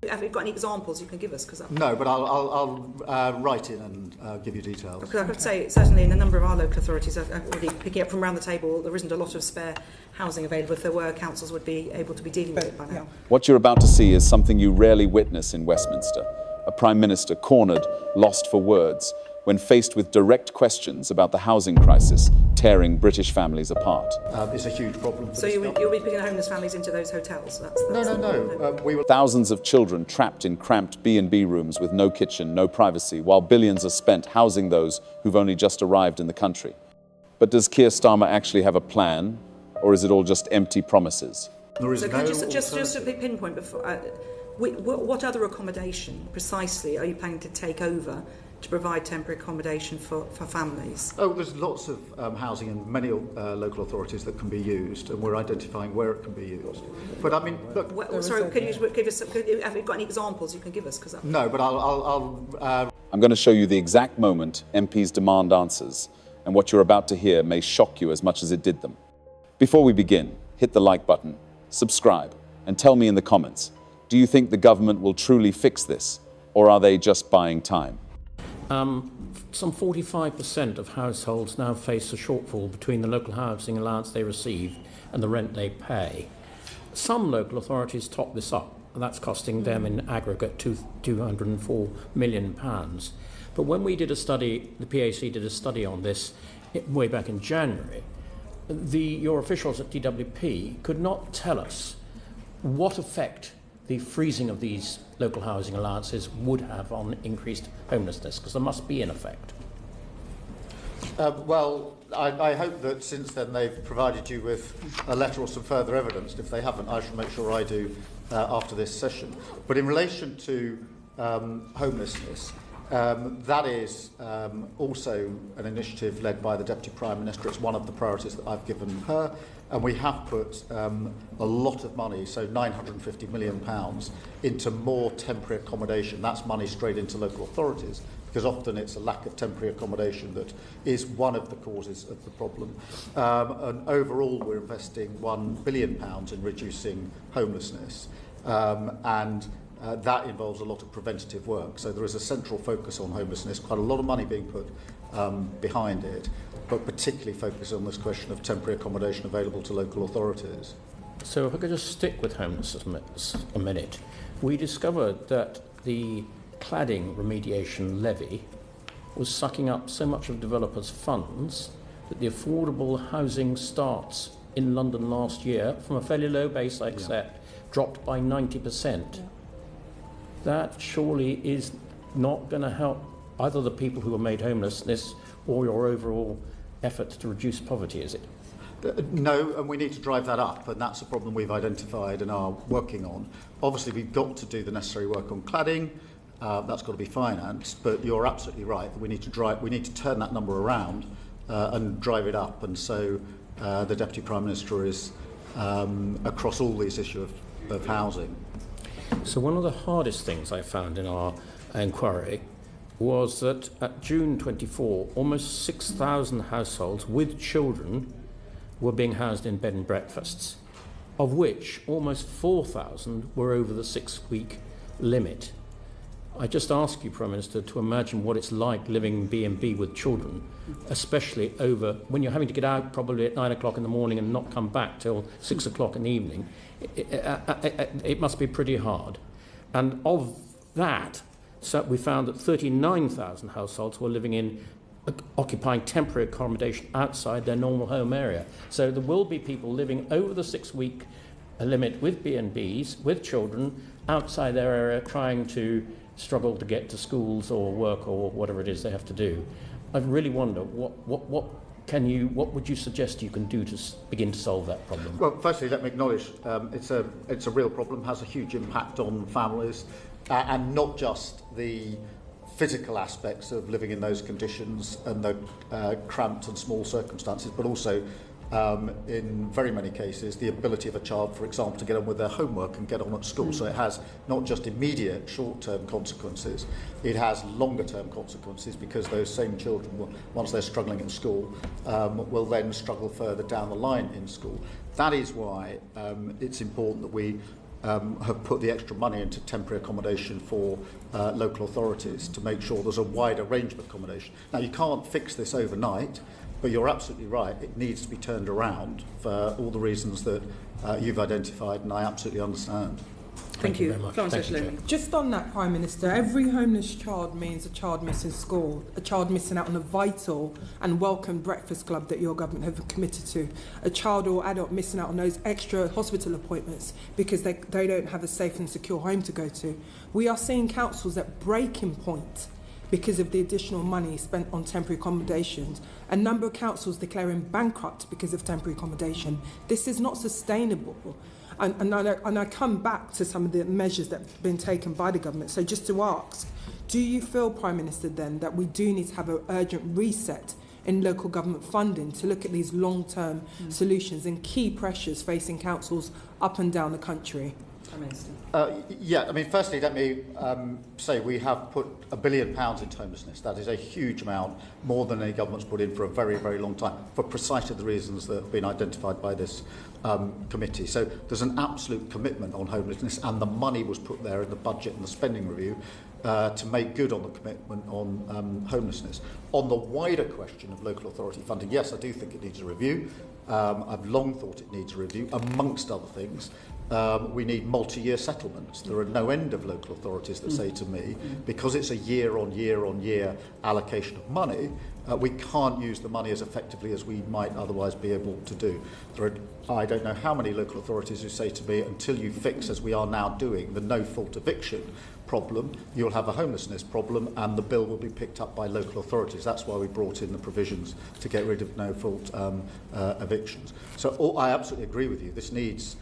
Have you got any examples you can give us? No, but I'll write in and give you details. Because I could say, certainly in a number of our local authorities, I've already picking up from around the table, there isn't a lot of spare housing available. If there were, councils would be able to be dealing with it by now. What you're about to see is something you rarely witness in Westminster. A Prime Minister cornered, lost for words, when faced with direct questions about the housing crisis tearing British families apart. It's a huge problem. So you'll be putting homeless families into those hotels? No. Thousands of children trapped in cramped B&B rooms with no kitchen, no privacy, while billions are spent housing those who've only just arrived in the country. But does Keir Starmer actually have a plan, or is it all just empty promises? So can I just a pinpoint before, what other accommodation precisely are you planning to take over to provide temporary accommodation for families? Oh, there's lots of housing in many local authorities that can be used, and we're identifying where it can be used. But I mean, look. Can you give us? Have you got any examples you can give us? No, but I'm going to show you the exact moment MPs demand answers, and what you're about to hear may shock you as much as it did them. Before we begin, hit the like button, subscribe, and tell me in the comments, do you think the government will truly fix this, or are they just buying time? Some 45% of households now face a shortfall between the local housing allowance they receive and the rent they pay. Some local authorities top this up, and that's costing them in aggregate £204 million. But when we did a study, the PAC did a study on this way back in January, your officials at DWP could not tell us what effect the freezing of these local housing allowances would have on increased homelessness, because there must be an effect. Well, I hope that since then they've provided you with a letter or some further evidence. If they haven't, I shall make sure I do after this session. But in relation to homelessness, that is also an initiative led by the Deputy Prime Minister. It's one of the priorities that I've given her. And we have put a lot of money, so £950 million, into more temporary accommodation. That's money straight into local authorities, because often it's a lack of temporary accommodation that is one of the causes of the problem. And overall, we're investing £1 billion in reducing homelessness. That involves a lot of preventative work. So there is a central focus on homelessness, quite a lot of money being put behind it, but particularly focus on this question of temporary accommodation available to local authorities. So if I could just stick with homelessness a minute, we discovered that the cladding remediation levy was sucking up so much of developers' funds that the affordable housing starts in London last year, from a fairly low base, I accept, dropped by 90%. That surely is not going to help either the people who are made homelessness or your overall effort to reduce poverty, is it? No, and we need to drive that up, and that's a problem we've identified and are working on. Obviously, we've got to do the necessary work on cladding. That's got to be financed, but you're absolutely right. We need to turn that number around and drive it up, and so the Deputy Prime Minister is across all these issues of housing. So one of the hardest things I found in our inquiry was that at June 24, almost 6,000 households with children were being housed in bed and breakfasts, of which almost 4,000 were over the 6-week limit. I just ask you, Prime Minister, to imagine what it's like living in B&B with children, especially over when you're having to get out probably at 9 o'clock in the morning and not come back till 6 o'clock in the evening. It must be pretty hard. And of that, so we found that 39,000 households were living in occupying temporary accommodation outside their normal home area. So there will be people living over the 6-week limit with B&Bs, with children, outside their area, trying to struggle to get to schools or work or whatever it is they have to do. I really wonder, what would you suggest you can do to begin to solve that problem? Well, firstly, let me acknowledge it's a real problem, has a huge impact on families, and not just the physical aspects of living in those conditions and the cramped and small circumstances, but also in very many cases the ability of a child, for example, to get on with their homework and get on at school. So it has not just immediate short-term consequences, it has longer-term consequences, because those same children, once they're struggling in school, will then struggle further down the line in school. That is why it's important that we have put the extra money into temporary accommodation for local authorities to make sure there's a wider range of accommodation. Now, you can't fix this overnight, but you're absolutely right. It needs to be turned around for all the reasons that you've identified, and I absolutely understand. Thank you very much. Florence Thank you, Esheloni. Chair. Just on that, Prime Minister, every homeless child means a child missing school, a child missing out on a vital and welcome breakfast club that your government have committed to, a child or adult missing out on those extra hospital appointments because they don't have a safe and secure home to go to. We are seeing councils at breaking point because of the additional money spent on temporary accommodations. A number of councils declaring bankrupt because of temporary accommodation. This is not sustainable. And I come back to some of the measures that have been taken by the government. So just to ask, do you feel, Prime Minister, then, that we do need to have an urgent reset in local government funding to look at these long-term solutions and key pressures facing councils up and down the country? Yeah, I mean, firstly, let me say we have put £1 billion into homelessness. That is a huge amount, more than any government's put in for a very, very long time, for precisely the reasons that have been identified by this committee. So there's an absolute commitment on homelessness, and the money was put there in the budget and the spending review to make good on the commitment on homelessness. On the wider question of local authority funding, yes, I do think it needs a review. I've long thought it needs a review, amongst other things. We need multi-year settlements. There are no end of local authorities that say to me, because it's a year-on-year allocation of money, we can't use the money as effectively as we might otherwise be able to do. There are, I don't know how many local authorities who say to me, until you fix, as we are now doing, the no-fault eviction problem, you'll have a homelessness problem, and the bill will be picked up by local authorities. That's why we brought in the provisions to get rid of no-fault evictions. So I absolutely agree with you. This needs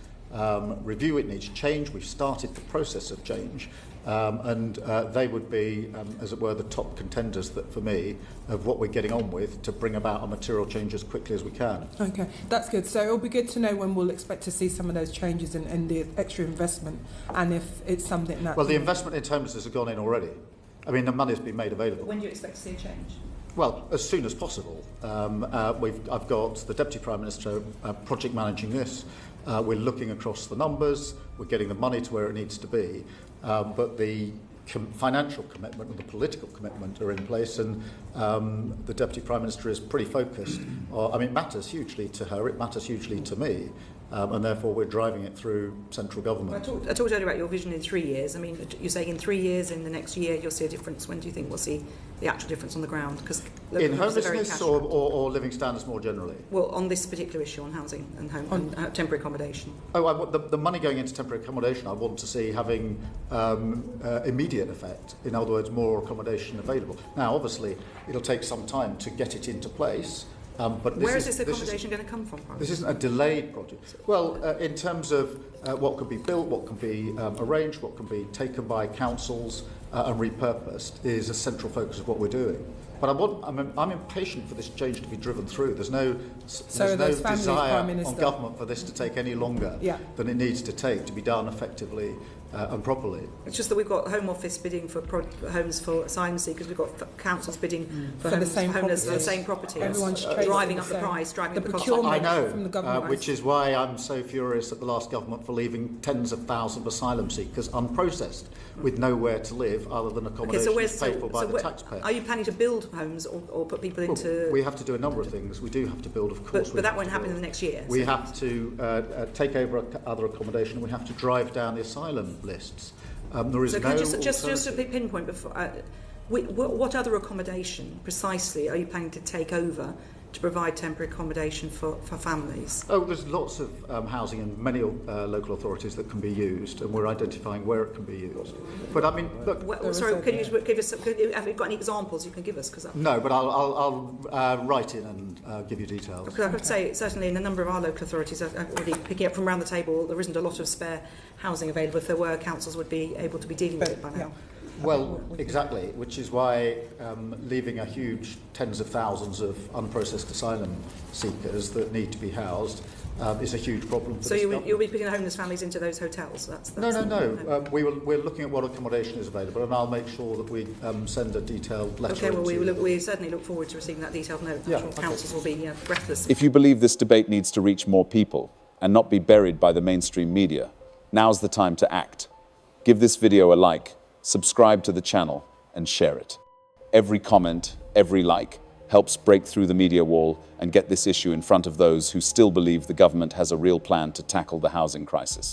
review, it needs change. We've started the process of change, and they would be, as it were, the top contenders that, for me, of what we're getting on with to bring about a material change as quickly as we can. Okay, that's good. So it'll be good to know when we'll expect to see some of those changes and the extra investment, and if it's something that... Well, the investment in homelessness has gone in already. I mean, the money has been made available. When do you expect to see a change? Well, as soon as possible. I've got the Deputy Prime Minister project managing this. We're looking across the numbers. We're getting the money to where it needs to be. But the financial commitment and the political commitment are in place, and the Deputy Prime Minister is pretty focused. I mean, it matters hugely to her. It matters hugely to me. And therefore we're driving it through central government. I talked earlier about your vision in 3 years. I mean, you're saying in 3 years, in the next year, you'll see a difference. When do you think we'll see the actual difference on the ground? Because in homelessness or living standards more generally? Well, on this particular issue, on housing and temporary accommodation. Oh, the money going into temporary accommodation, I want to see having immediate effect. In other words, more accommodation available. Now, obviously, it'll take some time to get it into place. But where is this accommodation going to come from? This isn't a delayed project. Well, in terms of what could be built, what can be arranged, what can be taken by councils and repurposed is a central focus of what we're doing. But I'm impatient for this change to be driven through. There's no desire on government for this to take any longer than it needs to take to be done effectively and properly. It's just that we've got Home Office bidding for homes for asylum seekers. We've got councils bidding for homes for the same property. Everyone's driving up the price, driving up the cost. I know, which is why I'm so furious at the last government for leaving tens of thousands of asylum seekers unprocessed with nowhere to live other than accommodation paid for by the taxpayer. Are you planning to build homes or put people into... We have to do a number of things. We do have to build, of course. But that won't happen in the next year. We have to take over other accommodation, and we have to drive down the asylum lists. There is just a pinpoint before. What other accommodation precisely are you planning to take over to provide temporary accommodation for families? Oh, there's lots of housing in many local authorities that can be used, and we're identifying where it can be used. But I mean, look. Can you give us? Have you got any examples you can give us? No, but I'll write in and give you details. Because I could say certainly in a number of our local authorities, I'm already picking up from around the table, there isn't a lot of spare housing available. If there were, councils would be able to be dealing with it by now. Yeah. Well, exactly, which is why leaving a huge tens of thousands of unprocessed asylum seekers that need to be housed is a huge problem for this government. You'll be putting homeless families into those hotels? No. We're looking at what accommodation is available, and I'll make sure that we send a detailed letter. Okay, well, we certainly look forward to receiving that detailed note. I'm sure councils will be breathless. If you believe this debate needs to reach more people and not be buried by the mainstream media, Now's the time to act. Give this video a like, subscribe to the channel, and share it. Every comment, every like, helps break through the media wall and get this issue in front of those who still believe the government has a real plan to tackle the housing crisis.